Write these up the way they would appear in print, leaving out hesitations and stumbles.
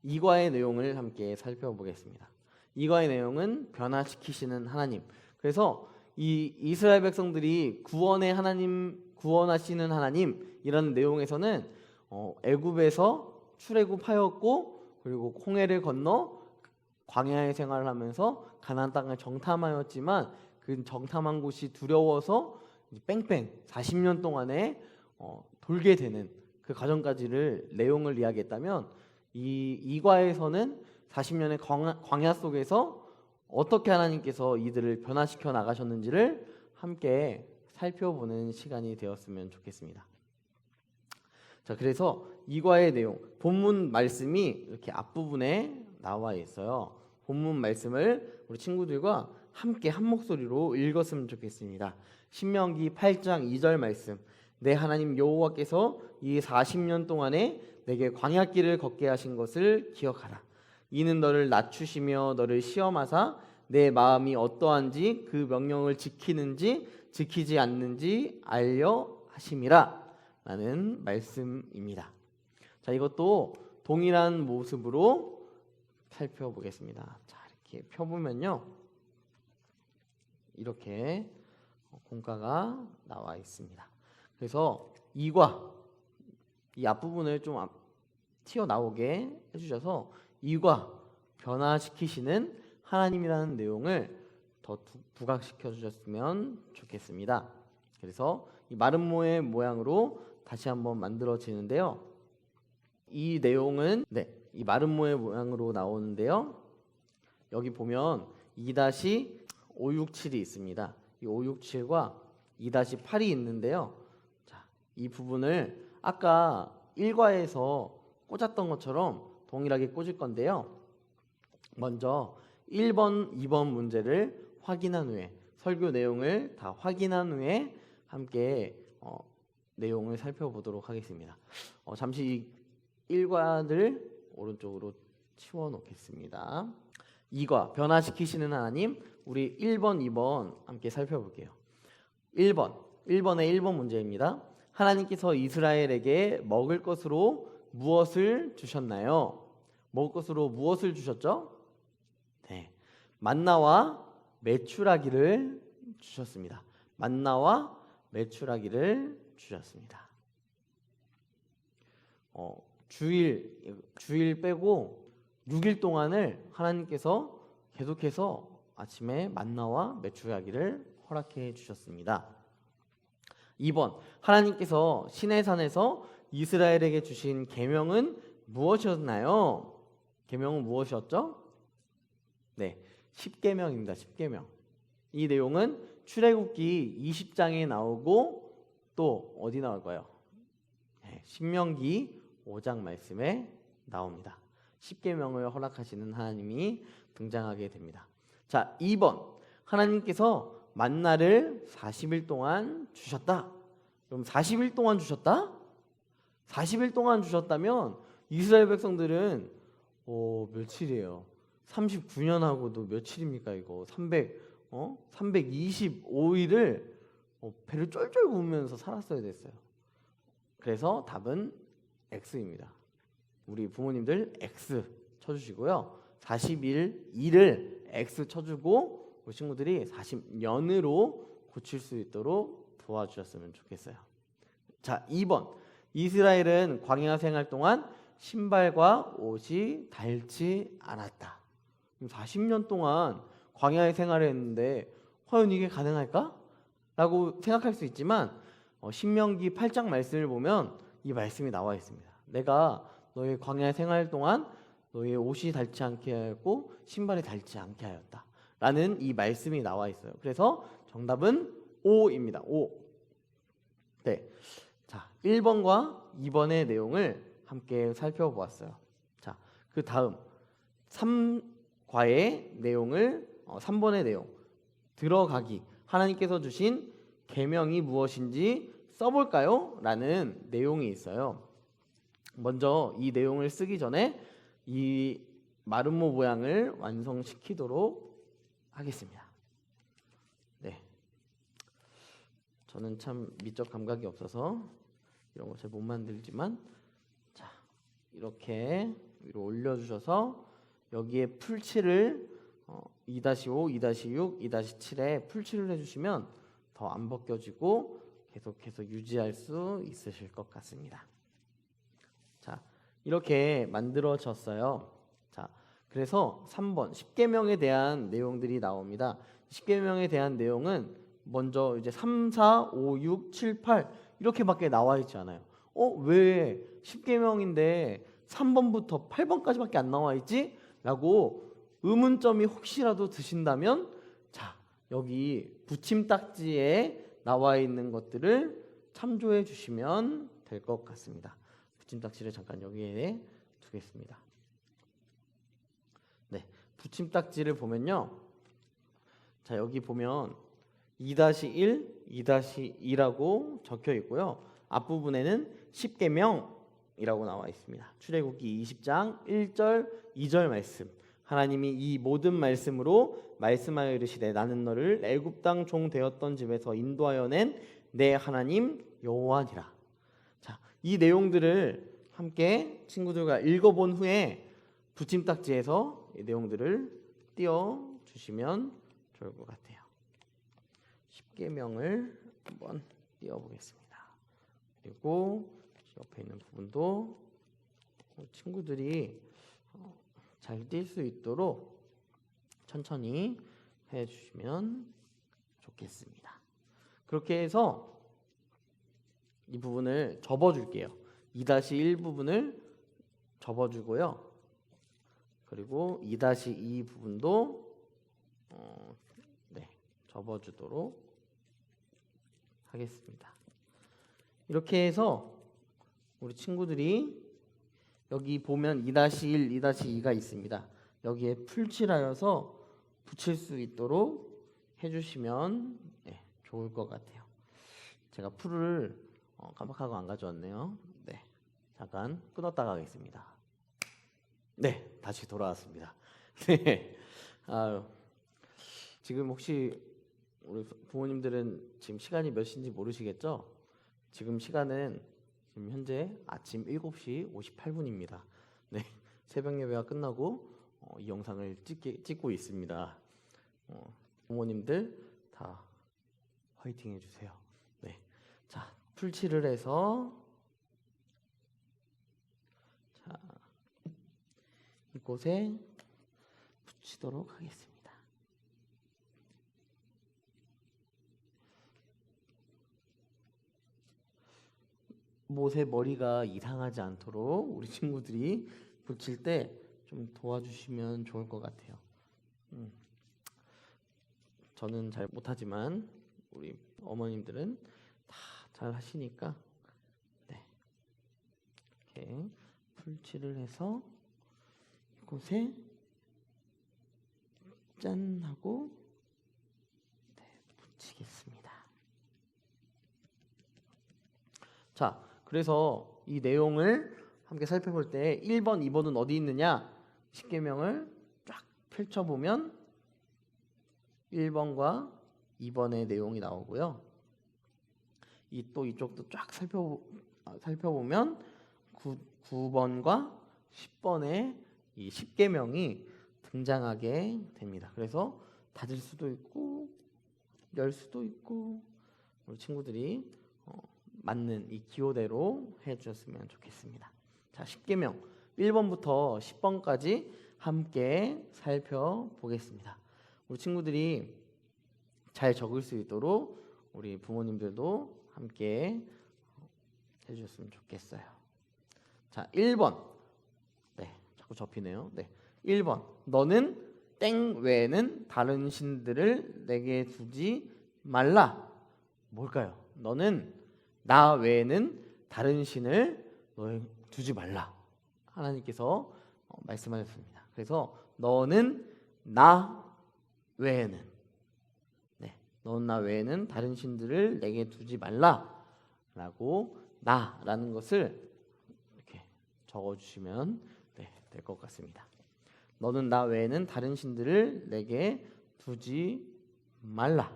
이과의 내용을 함께 살펴보겠습니다. 이과의 내용은 변화시키시는 하나님. 그래서 이 이스라엘 백성들이 구원하시는 하나님이라는 내용에서는 애굽에서 출애굽하였고 그리고 홍해를 건너 광야의 생활을 하면서 가나안 땅을 정탐하였지만 그 정탐한 곳이 두려워서 뺑뺑 40년 동안에 돌게 되는 그 과정까지를 내용을 이야기했다면 이 이과에서는 40년의 광야 속에서 어떻게 하나님께서 이들을 변화시켜 나가셨는지를 함께 살펴보는 시간이 되었으면 좋겠습니다. 자, 그래서 이과의 내용, 본문 말씀이 이렇게 앞부분에 나와 있어요. 본문 말씀을 우리 친구들과 함께 한 목소리로 읽었으면 좋겠습니다. 신명기 8장 2절 말씀. 내 하나님 여호와께서 이 40년 동안에 내게 광야길을 걷게 하신 것을 기억하라. 이는 너를 낮추시며 너를 시험하사 내 마음이 어떠한지 그 명령을 지키는지 지키지 않는지 알려 하심이라 라는 말씀입니다. 자, 이것도 동일한 모습으로 살펴보겠습니다. 자, 이렇게 펴보면요, 이렇게 공과가 나와 있습니다. 그래서 이과, 이 앞부분을 좀 튀어나오게 해주셔서 이과, 변화시키시는 하나님이라는 내용을 더 부각시켜 주셨으면 좋겠습니다. 그래서 이 마름모의 모양으로 다시 한번 만들어지는데요, 이 내용은 이 마름모의 모양으로 나오는데요, 여기 보면 2-567이 있습니다. 이 567과 2-8이 있는데요, 자, 이 부분을 아까 1과에서 꽂았던 것처럼 동일하게 꽂을 건데요, 먼저 1번, 2번 문제를 확인한 후에, 설교 내용을 다 확인한 후에 함께 내용을 살펴보도록 하겠습니다. 잠시 1과를 오른쪽으로 치워 놓겠습니다. 2과, 변화시키시는 하나님, 우리 1번, 2번 함께 살펴볼게요. 1번의 1번 문제입니다. 하나님께서 이스라엘에게 먹을 것으로 무엇을 주셨나요? 먹을 것으로 무엇을 주셨죠? 네, 만나와 메추라기를 주셨습니다. 만나와 메추라기를 주셨습니다. 주일 빼고 6일 동안을 하나님께서 계속해서 아침에 만나와 메추라기를 허락해 주셨습니다. 2번, 하나님께서 시내산에서 이스라엘에게 주신 계명은 무엇이었나요? 계명은 무엇이었죠? 네, 10계명입니다. 10계명. 이 내용은 출애굽기 20장에 나오고 또 어디 나올까요? 네, 신명기 5장 말씀에 나옵니다. 10계명을 허락하시는 하나님이 등장하게 됩니다. 자, 2번, 하나님께서 만나를 40일 동안 주셨다. 그럼 40일 동안 주셨다? 40일 동안 주셨다면 이스라엘 백성들은 며칠이에요? 39년하고도 며칠입니까 이거? 325일을 배를 쫄쫄 굽으면서 살았어야 됐어요. 그래서 답은 X입니다. 우리 부모님들 X 쳐주시고요, 40일을 X 쳐주고 우리 친구들이 40년으로 고칠 수 있도록 도와주셨으면 좋겠어요. 자, 2번, 이스라엘은 광야 생활 동안 신발과 옷이 닳지 않았다. 40년 동안 광야의 생활을 했는데 과연 이게 가능할까? 라고 생각할 수 있지만 신명기 8장 말씀을 보면 이 말씀이 나와 있습니다. 내가 너의 광야의 생활 동안 너의 옷이 닳지 않게 하였고 신발이 닳지 않게 하였다 라는 이 말씀이 나와 있어요. 그래서 정답은 5입니다. 5. 네. 자, 1번과 2번의 내용을 함께 살펴보았어요. 자, 그 다음 3과의 내용을 3번의 내용, 들어가기, 하나님께서 주신 계명이 무엇인지 써볼까요? 라는 내용이 있어요. 먼저 이 내용을 쓰기 전에 이 마름모 모양을 완성시키도록 하겠습니다. 네, 저는 참 미적 감각이 없어서 이런 거 잘 못 만들지만, 자, 이렇게 위로 올려주셔서 여기에 풀칠을 2-5, 2-6, 2-7에 풀칠을 해주시면 더 안 벗겨지고 계속해서 유지할 수 있으실 것 같습니다. 자, 이렇게 만들어졌어요. 자, 그래서 3번 10계명에 대한 내용들이 나옵니다. 10계명에 대한 내용은 먼저 이제 3, 4, 5, 6, 7, 8 이렇게밖에 나와 있지 않아요. 왜 10계명인데 3번부터 8번까지밖에 안 나와 있지? 라고 의문점이 혹시라도 드신다면 자, 여기 붙임딱지에 나와 있는 것들을 참조해 주시면 될 것 같습니다. 붙임딱지를 잠깐 여기에 두겠습니다. 네, 붙임딱지를 보면요. 자, 여기 보면 2-1, 2-2라고 적혀 있고요. 앞부분에는 10계명이라고 나와 있습니다. 출애굽기 20장 1절, 2절 말씀. 하나님이 이 모든 말씀으로 말씀하여 이르시되 나는 너를 애굽 땅 종 되었던 집에서 인도하여 낸 내 하나님 여호와니라. 자, 이 내용들을 함께 친구들과 읽어본 후에 붙임딱지에서 이 내용들을 띄워 주시면 좋을 것 같아요. 10계명을 한번 띄워 보겠습니다. 그리고 옆에 있는 부분도 친구들이 잘 뛸 수 있도록 천천히 해주시면 좋겠습니다. 그렇게 해서 이 부분을 접어줄게요. 2-1 부분을 접어주고요. 그리고 2-2 부분도 접어주도록 하겠습니다. 이렇게 해서 우리 친구들이 여기 보면 2-1, 2-2가 있습니다. 여기에 풀칠하여서 붙일 수 있도록 해주시면 좋을 것 같아요. 제가 풀을 깜빡하고 안 가져왔네요. 네, 잠깐 끊었다 가겠습니다. 네, 다시 돌아왔습니다. 네, 지금 혹시 우리 부모님들은 지금 시간이 몇 시인지 모르시겠죠? 지금 시간은 지금 현재 아침 7시 58분입니다. 네, 새벽 예배가 끝나고 이 영상을 찍고 있습니다. 부모님들 다 화이팅 해주세요. 네, 자, 풀칠을 해서 자, 이곳에 붙이도록 하겠습니다. 못의 머리가 이상하지 않도록 우리 친구들이 붙일 때 좀 도와주시면 좋을 것 같아요. 저는 잘 못하지만 우리 어머님들은 다 잘 하시니까 네, 이렇게 풀칠을 해서 이곳에 짠 하고 붙이겠습니다. 자, 그래서 이 내용을 함께 살펴볼 때 1번, 2번은 어디 있느냐? 10계명을 쫙 펼쳐보면 1번과 2번의 내용이 나오고요. 또 이쪽도 쫙 살펴보면 9번과 10번의 이 10계명이 등장하게 됩니다. 그래서 닫을 수도 있고 열 수도 있고 우리 친구들이 맞는 이 기호대로 해주셨으면 좋겠습니다. 자, 10계명 1번부터 10번까지 함께 살펴보겠습니다. 우리 친구들이 잘 적을 수 있도록 우리 부모님들도 함께 해주셨으면 좋겠어요. 자, 1번. 네, 자꾸 접히네요. 네, 1번. 너는 땡 외에는 다른 신들을 내게 두지 말라. 뭘까요? 너는 나 외에는 다른 신을 너에 두지 말라. 하나님께서 말씀하셨습니다. 그래서 너는 나 외에는 너는 나 외에는 다른 신들을 내게 두지 말라라고 나라는 것을 이렇게 적어주시면 될 것 같습니다. 너는 나 외에는 다른 신들을 내게 두지 말라.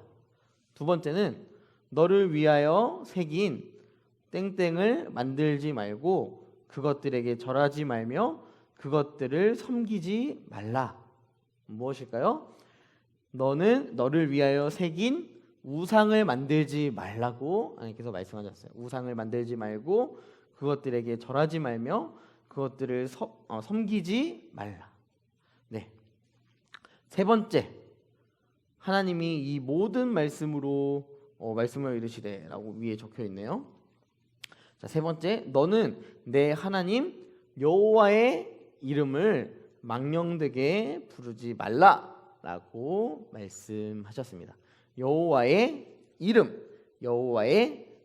두 번째는 너를 위하여 새긴 땡땡을 만들지 말고 그것들에게 절하지 말며 그것들을 섬기지 말라. 무엇일까요? 너는 너를 위하여 새긴 우상을 만들지 말라고 하나님께서 말씀하셨어요. 우상을 만들지 말고 그것들에게 절하지 말며 그것들을 섬기지 말라. 네. 세 번째, 하나님이 이 모든 말씀으로 말씀을 이르시되라고 위에 적혀 있네요. 자, 세 번째, 너는 내 하나님 여호와의 이름을 망령되게 부르지 말라라고 말씀하셨습니다. 여호와의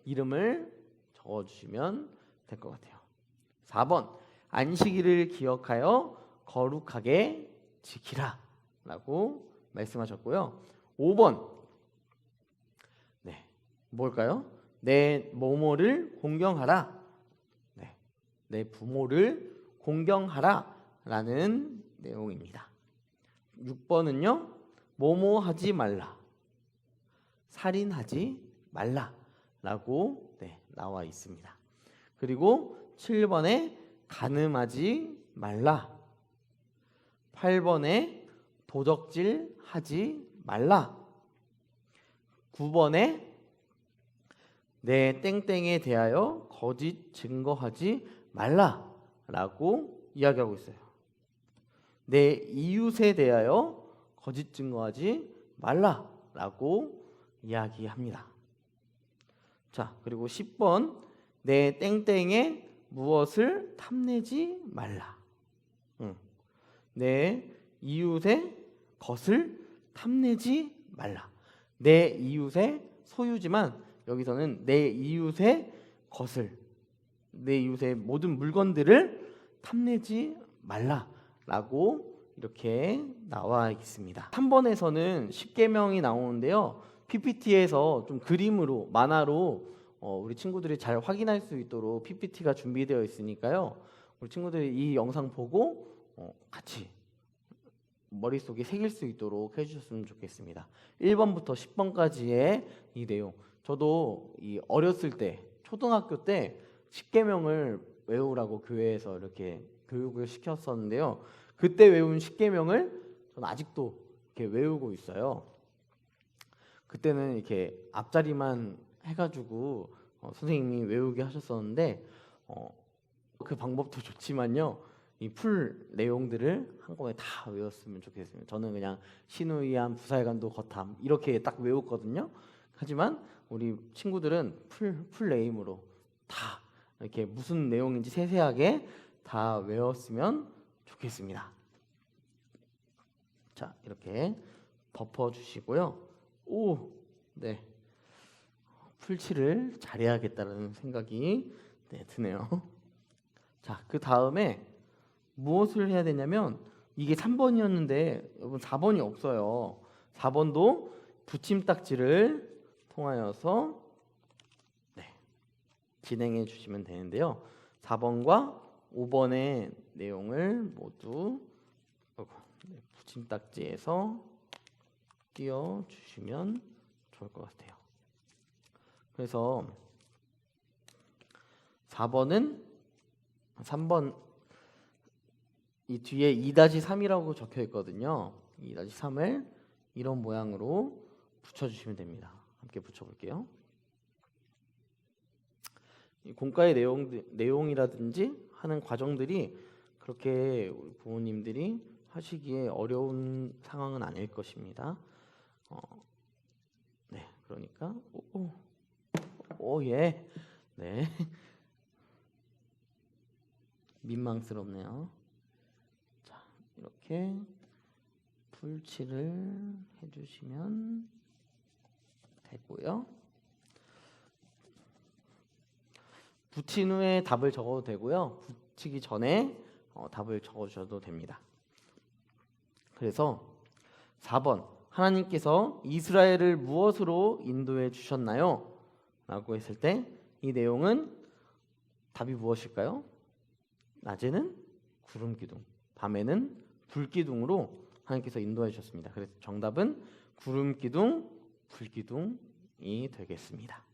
이름을 적어주시면 될 것 같아요. 4번, 안식일을 기억하여 거룩하게 지키라 라고 말씀하셨고요. 5번, 네, 뭘까요? 내 모모를 공경하라. 네, 내 부모를 공경하라 라는 내용입니다. 6번은요, 모모하지 말라, 살인하지 말라 라고 나와 있습니다. 그리고 7번에 간음하지 말라, 8번에 도적질 하지 말라, 9번에 내 땡땡에 대하여 거짓 증거하지 말라 라고 이야기하고 있어요. 내 이웃에 대하여 거짓 증거하지 말라 라고 이야기합니다. 자, 그리고 10번, 내 땡땡에 무엇을 탐내지 말라. 내 이웃의 것을 탐내지 말라. 내 이웃의 소유지만 여기서는 내 이웃의 것을, 내 이웃의 모든 물건들을 탐내지 말라라고 이렇게 나와 있습니다. 3번에서는 십계명이 나오는데요. PPT에서 좀 그림으로, 만화로 우리 친구들이 잘 확인할 수 있도록 PPT가 준비되어 있으니까요. 우리 친구들이 이 영상 보고 같이 머릿속에 새길 수 있도록 해주셨으면 좋겠습니다. 1번부터 10번까지의 이 내용, 저도 이 어렸을 때, 초등학교 때 십계명을 외우라고 교회에서 이렇게 교육을 시켰었는데요. 그때 외운 십계명을 저는 아직도 이렇게 외우고 있어요. 그때는 이렇게 앞자리만 해가지고 선생님이 외우게 하셨었는데 그 방법도 좋지만요, 이 풀 내용들을 한꺼번에 다 외웠으면 좋겠습니다. 저는 그냥 신우이한 부사일간도 거탐 이렇게 딱 외웠거든요. 하지만 우리 친구들은 풀 네임으로 다 이렇게 무슨 내용인지 세세하게 다 외웠으면 좋겠습니다. 자, 이렇게 덮어주시고요. 네, 풀칠을 잘해야겠다는 생각이 드네요. 자, 그 다음에 무엇을 해야 되냐면, 이게 3번이었는데 여러분 4번이 없어요. 4번도 붙임딱지를 통하여서 진행해 주시면 되는데요. 4번과 5번의 내용을 모두 붙임딱지에서 띄워 주시면 좋을 것 같아요. 그래서 4번은 3번 이 뒤에 2-3이라고 적혀 있거든요. 2-3을 이런 모양으로 붙여주시면 됩니다. 함께 붙여볼게요. 이 공과의 내용이라든지 하는 과정들이 그렇게 우리 부모님들이 하시기에 어려운 상황은 아닐 것입니다. 네, 그러니까 예, 네, 민망스럽네요. 자, 이렇게 풀칠을 해주시면 되고요. 붙인 후에 답을 적어도 되고요. 붙이기 전에 답을 적어주셔도 됩니다. 그래서 4번, 하나님께서 이스라엘을 무엇으로 인도해 주셨나요? 라고 했을 때 이 내용은 답이 무엇일까요? 낮에는 구름 기둥, 밤에는 불 기둥으로 하나님께서 인도해 주셨습니다. 그래서 정답은 구름 기둥, 불 기둥이 되겠습니다.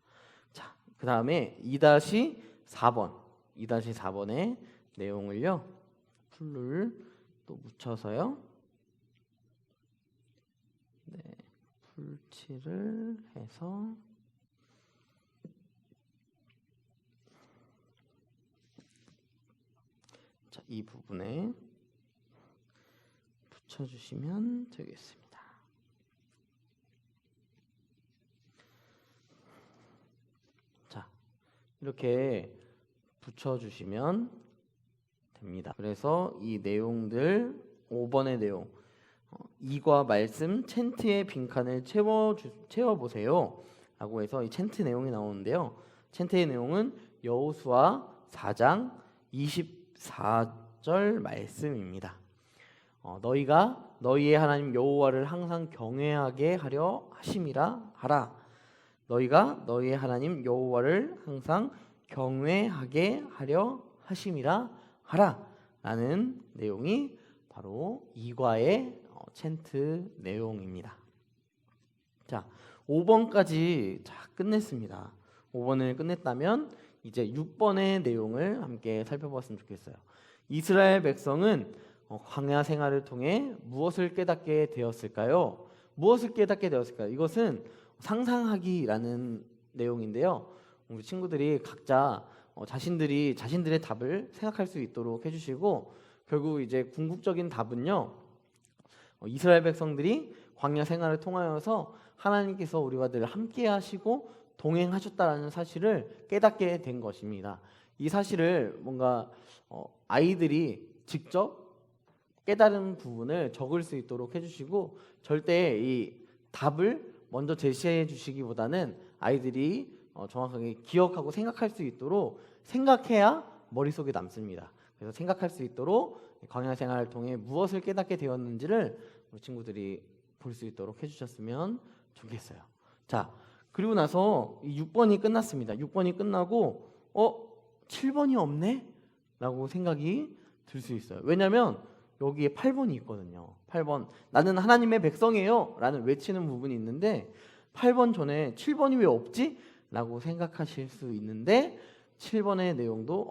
자, 그 다음에 2-4번, 2-4번의 내용을요 풀을 또 묻혀서요. 네, 풀칠을 해서 자, 이 부분에 붙여주시면 되겠습니다. 자, 이렇게 붙여주시면 됩니다. 그래서 이 내용들 5번의 내용 이과 말씀 챈트의 빈칸을 채워보세요 라고 해서 이 챈트 내용이 나오는데요. 챈트의 내용은 여호수아 4장 24절 말씀입니다. 너희가 너희의 하나님 여호와를 항상 경외하게 하려 하심이라 하라. 너희가 너희의 하나님 여호와를 항상 경외하게 하려 하심이라 하라 라는 내용이 바로 이과의 챈트 내용입니다. 자, 5번까지 끝냈습니다. 5번을 끝냈다면 이제 6번의 내용을 함께 살펴봤으면 좋겠어요. 이스라엘 백성은 광야 생활을 통해 무엇을 깨닫게 되었을까요? 무엇을 깨닫게 되었을까요? 이것은 상상하기라는 내용인데요. 우리 친구들이 각자 자신들의 답을 생각할 수 있도록 해주시고, 결국 이제 궁극적인 답은요, 이스라엘 백성들이 광야 생활을 통하여서 하나님께서 우리와 늘 함께 하시고 동행하셨다라는 사실을 깨닫게 된 것입니다. 이 사실을 뭔가 아이들이 직접 깨달은 부분을 적을 수 있도록 해주시고, 절대 이 답을 먼저 제시해 주시기보다는 아이들이 정확하게 기억하고 생각할 수 있도록 생각해야 머릿속에 남습니다. 그래서 생각할 수 있도록 광야 생활을 통해 무엇을 깨닫게 되었는지를 우리 친구들이 볼 수 있도록 해주셨으면 좋겠어요. 자, 그리고 나서 6번이 끝났습니다. 6번이 끝나고 7번이 없네? 라고 생각이 들 수 있어요. 왜냐하면 여기에 8번이 있거든요. 8번, 나는 하나님의 백성이에요 라는 외치는 부분이 있는데 8번 전에 7번이 왜 없지? 라고 생각하실 수 있는데 7번의 내용도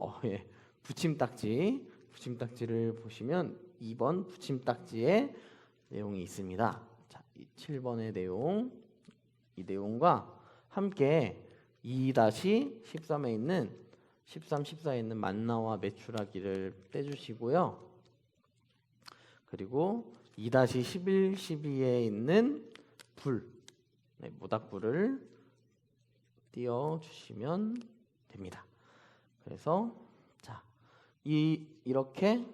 붙임딱지를 보시면 2번 붙임딱지에 내용이 있습니다. 자, 이 7번의 내용, 이 내용과 함께 2-13에 있는 13, 14에 있는 만나와 메추라기를 떼주시고요. 그리고 2-11, 12에 있는 불, 모닥불을 띄워주시면 됩니다. 그래서 자, 이렇게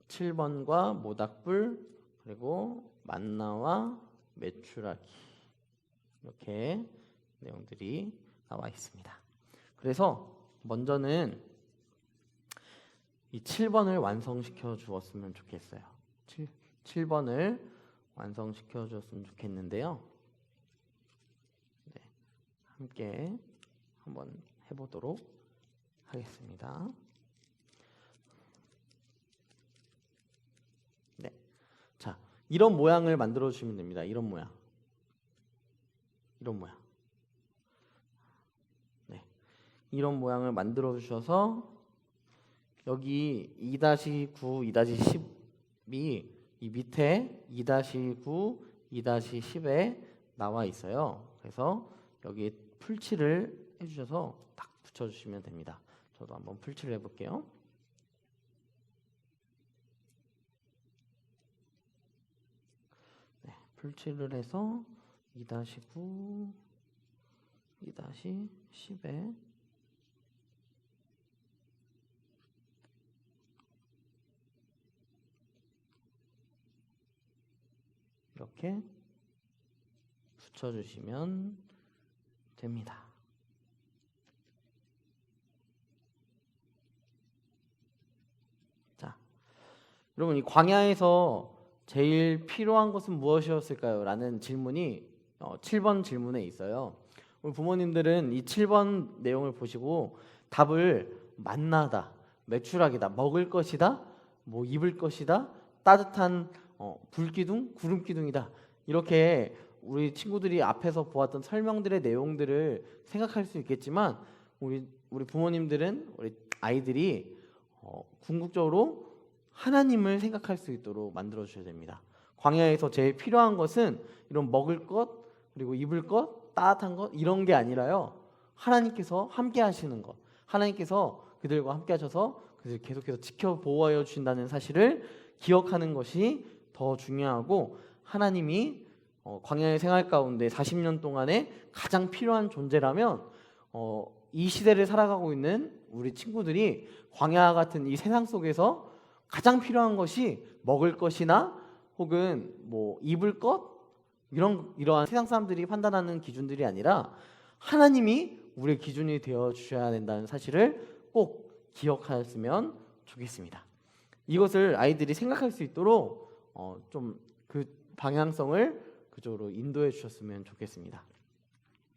7번과 모닥불 그리고 만나와 메추라기 이렇게 내용들이 나와 있습니다. 그래서 먼저는 이 7번을 완성시켜 주었으면 좋겠어요. 7번을 완성시켜 주었으면 좋겠는데요. 네, 함께 한번 해보도록 하겠습니다. 네, 자, 이런 모양을 만들어 주시면 됩니다. 이런 모양. 네, 이런 모양을 만들어 주셔서 여기 2-9, 2-10이 이 밑에 2-9, 2-10에 나와 있어요. 그래서 여기 풀칠을 해주셔서 딱 붙여주시면 됩니다. 저도 한번 풀칠을 해볼게요. 네, 풀칠을 해서 2-9, 2-10에 이렇게 붙여주시면 됩니다. 자, 여러분, 이 광야에서 제일 필요한 것은 무엇이었을까요? 라는 질문이 7번 질문에 있어요. 우리 부모님들은 이 7번 내용을 보시고 답을 만나다, 메추라기다, 먹을 것이다, 뭐 입을 것이다, 따뜻한 불기둥, 구름기둥이다, 이렇게 우리 친구들이 앞에서 보았던 설명들의 내용들을 생각할 수 있겠지만 우리 부모님들은 우리 아이들이 궁극적으로 하나님을 생각할 수 있도록 만들어 주셔야 됩니다. 광야에서 제일 필요한 것은 이런 먹을 것, 그리고 입을 것, 따뜻한 것 이런 게 아니라요. 하나님께서 함께 하시는 것, 하나님께서 그들과 함께 하셔서 그들을 계속해서 지켜 보호하여 주신다는 사실을 기억하는 것이 더 중요하고, 하나님이 광야의 생활 가운데 40년 동안에 가장 필요한 존재라면 이 시대를 살아가고 있는 우리 친구들이 광야 같은 이 세상 속에서 가장 필요한 것이 먹을 것이나 혹은 뭐 입을 것, 이러한 세상 사람들이 판단하는 기준들이 아니라 하나님이 우리의 기준이 되어 주셔야 된다는 사실을 꼭 기억하였으면 좋겠습니다. 이것을 아이들이 생각할 수 있도록 좀 그 방향성을 그쪽으로 인도해 주셨으면 좋겠습니다.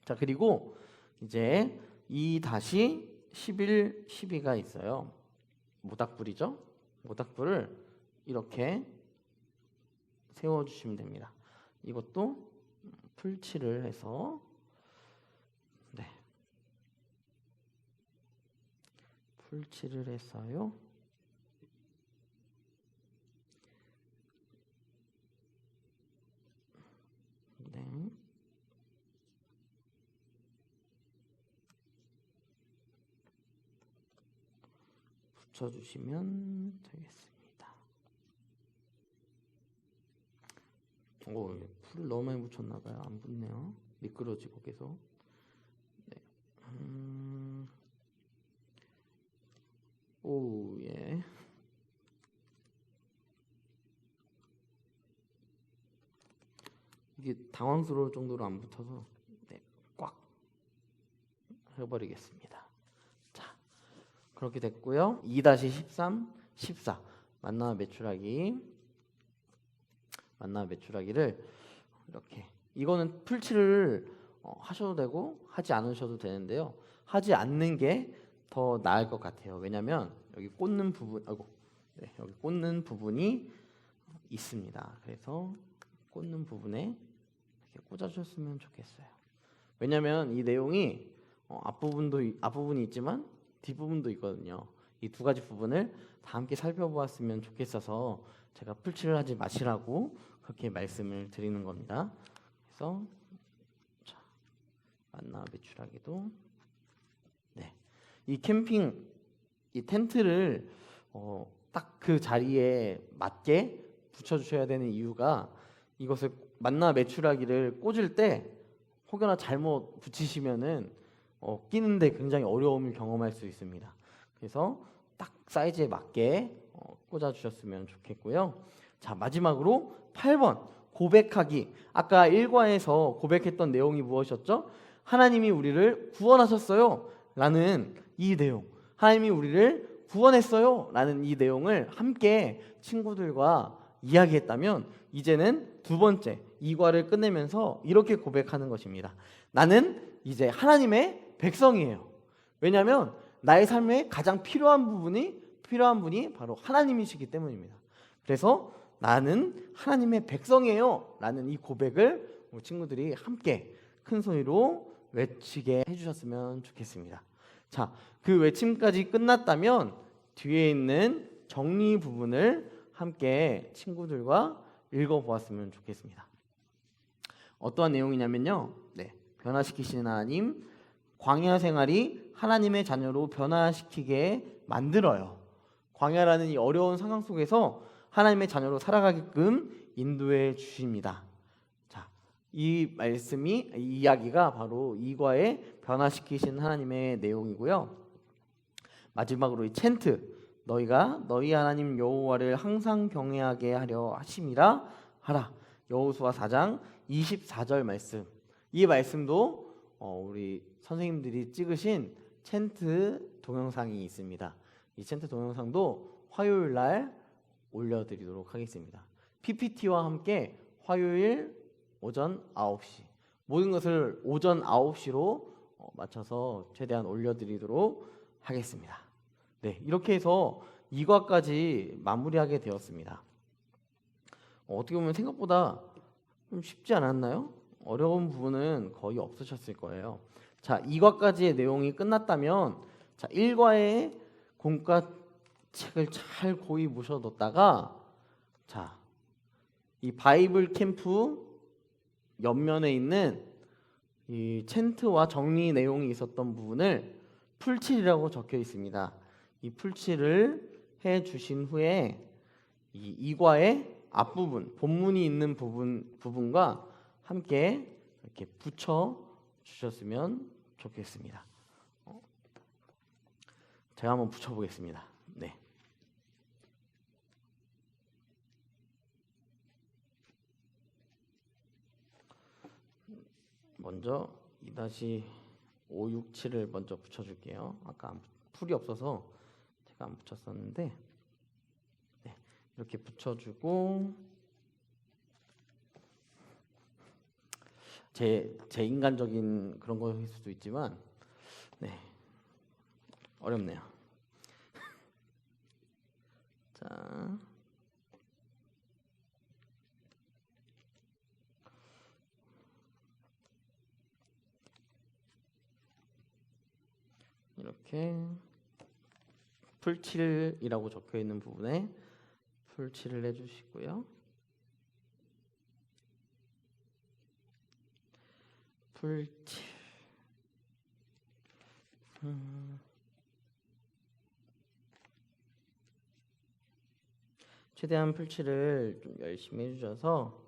자, 그리고 이제 2-11, 12가 있어요. 모닥불이죠. 모닥불을 이렇게 세워주시면 됩니다. 이것도 풀칠을 해서, 네, 풀칠을 했어요. 네. 붙여주시면 되겠습니다. 오, 풀을 너무 많이 붙였나봐요. 안 붙네요. 미끄러지고 계속. 네. 오, 예. 이게 당황스러울 정도로 안 붙어서, 네, 꽉 해버리겠습니다. 자, 그렇게 됐고요. 2-13, 14 만나 메추라기를 이렇게, 이거는 풀칠을 하셔도 되고 하지 않으셔도 되는데요. 하지 않는 게 더 나을 것 같아요. 왜냐하면 여기 꽂는 부분, 네, 여기 꽂는 부분이 있습니다. 그래서 꽂는 부분에 이렇게 꽂아주셨으면 좋겠어요. 왜냐하면 이 내용이 앞부분이 있지만 뒷부분도 있거든요. 이 두 가지 부분을 다 함께 살펴보았으면 좋겠어서 제가 풀칠을 하지 마시라고 그렇게 말씀을 드리는 겁니다. 그래서 자, 만나 메추라기도, 네, 이 캠핑 이 텐트를 딱 그 자리에 맞게 붙여주셔야 되는 이유가, 이것을 만나 메추라기를 꽂을 때 혹여나 잘못 붙이시면은 끼는데 굉장히 어려움을 경험할 수 있습니다. 그래서 딱 사이즈에 맞게 꽂아주셨으면 좋겠고요. 자, 마지막으로 8번 고백하기. 아까 1과에서 고백했던 내용이 무엇이었죠? 하나님이 우리를 구원하셨어요 라는 이 내용, 하나님이 우리를 구원했어요 라는 이 내용을 함께 친구들과 이야기했다면, 이제는 두 번째 2과를 끝내면서 이렇게 고백하는 것입니다. 나는 이제 하나님의 백성이에요. 왜냐하면 나의 삶에 가장 필요한 분이 바로 하나님이시기 때문입니다. 그래서 나는 하나님의 백성이에요 라는 이 고백을 우리 친구들이 함께 큰 소리로 외치게 해주셨으면 좋겠습니다. 자, 그 외침까지 끝났다면 뒤에 있는 정리 부분을 함께 친구들과 읽어보았으면 좋겠습니다. 어떠한 내용이냐면요, 네, 변화시키시는 하나님, 광야 생활이 하나님의 자녀로 변화시키게 만들어요. 광야라는 이 어려운 상황 속에서 하나님의 자녀로 살아가게끔 인도해 주십니다. 자, 이 이야기가 바로 2과의 변화시키신 하나님의 내용이고요. 마지막으로 이 텐트, 너희가 너희 하나님 여호와를 항상 경외하게 하려 하심이라 하라. 여호수아 4장 24절 말씀. 이 말씀도 우리 선생님들이 찍으신 텐트 동영상이 있습니다. 이 텐트 동영상도 화요일 날 올려드리도록 하겠습니다. PPT와 함께 화요일 오전 9시, 모든 것을 오전 9시로 맞춰서 최대한 올려드리도록 하겠습니다. 네, 이렇게 해서 2과까지 마무리하게 되었습니다. 어떻게 보면 생각보다 좀 쉽지 않았나요? 어려운 부분은 거의 없으셨을 거예요. 자, 2과까지의 내용이 끝났다면, 자, 1과의 공과 책을 잘 고이 모셔뒀다가 자, 이 바이블 캠프 옆면에 있는 이 챈트와 정리 내용이 있었던 부분을 풀칠이라고 적혀 있습니다. 이 풀칠을 해 주신 후에 이 이과의 앞부분, 본문이 있는 부분과 함께 이렇게 붙여 주셨으면 좋겠습니다. 제가 한번 붙여 보겠습니다. 네. 먼저 2-567을 먼저 붙여줄게요. 아까 풀이 없어서 제가 안 붙였었는데 네, 이렇게 붙여주고 제 인간적인 그런 거일 수도 있지만 네, 어렵네요. 자. 이렇게 풀칠이라고 적혀 있는 부분에 풀칠을 해주시고요. 풀칠. 최대한 풀칠을 좀 열심히 해주셔서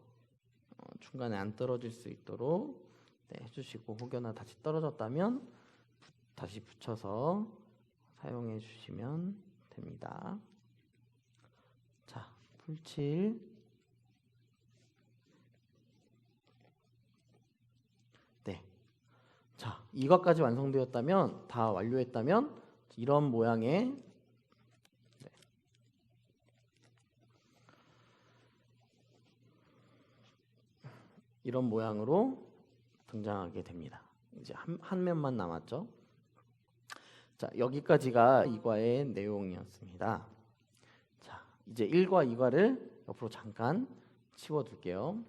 중간에 안 떨어질 수 있도록 네, 해주시고 혹여나 다시 떨어졌다면 다시 붙여서 사용해 주시면 됩니다. 자, 풀칠. 네. 자, 이것까지 완성되었다면, 다 완료했다면 이런 모양의 네. 이런 모양으로 등장하게 됩니다. 이제 한 면만 남았죠. 자, 여기까지가 2과의 내용이었습니다. 자, 이제 1과 2과를 옆으로 잠깐 치워둘게요.